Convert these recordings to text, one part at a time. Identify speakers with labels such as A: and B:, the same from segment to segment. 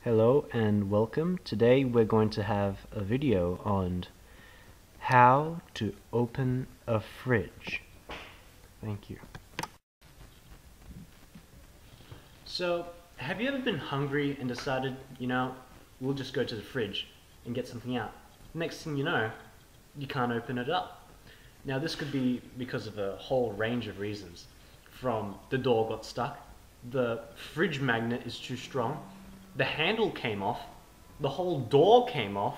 A: Hello and welcome. Today we're going to have a video on how to open a fridge. Thank you. So, have you ever been hungry and decided, we'll just go to the fridge and get something out? Next thing you know, you can't open it up. Now this could be because of a whole range of reasons. From the door got stuck, the fridge magnet is too strong, the handle came off, the whole door came off,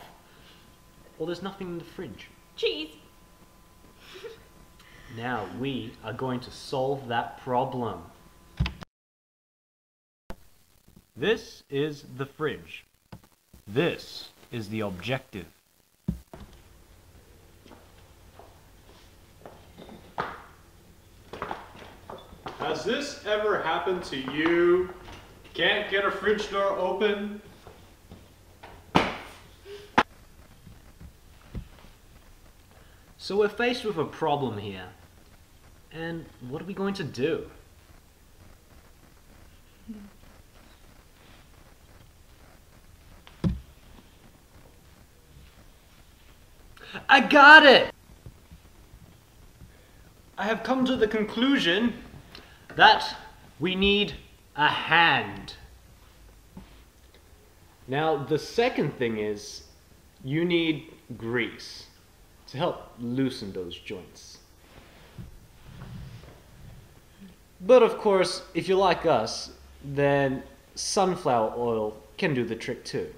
A: or there's nothing in the fridge.
B: Cheese!
A: Now we are going to solve that problem. This is the fridge. This is the objective.
C: Has this ever happened to you? Can't get a fridge door open?
A: So we're faced with a problem here. And what are we going to do? I got it! I have come to the conclusion that we need a hand. Now, the second thing is you need grease to help loosen those joints. But of course, if you're like us, then sunflower oil can do the trick too.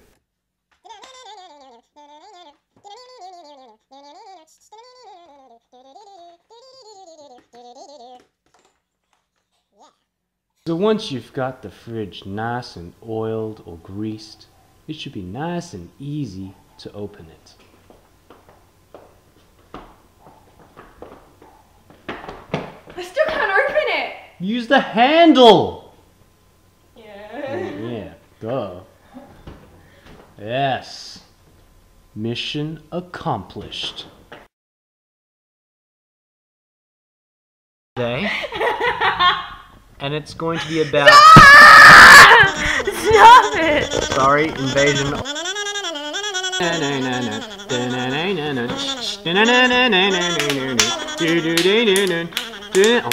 A: So once you've got the fridge nice and oiled or greased, it should be nice and easy to open it.
B: I still can't open it!
A: Use the handle!
B: Yeah.
A: Yeah, duh. Yes. Mission accomplished. Today. And it's going to be about...
B: Stop it!
A: Sorry, invasion. Oh,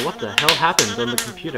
A: what the hell happened on the computer?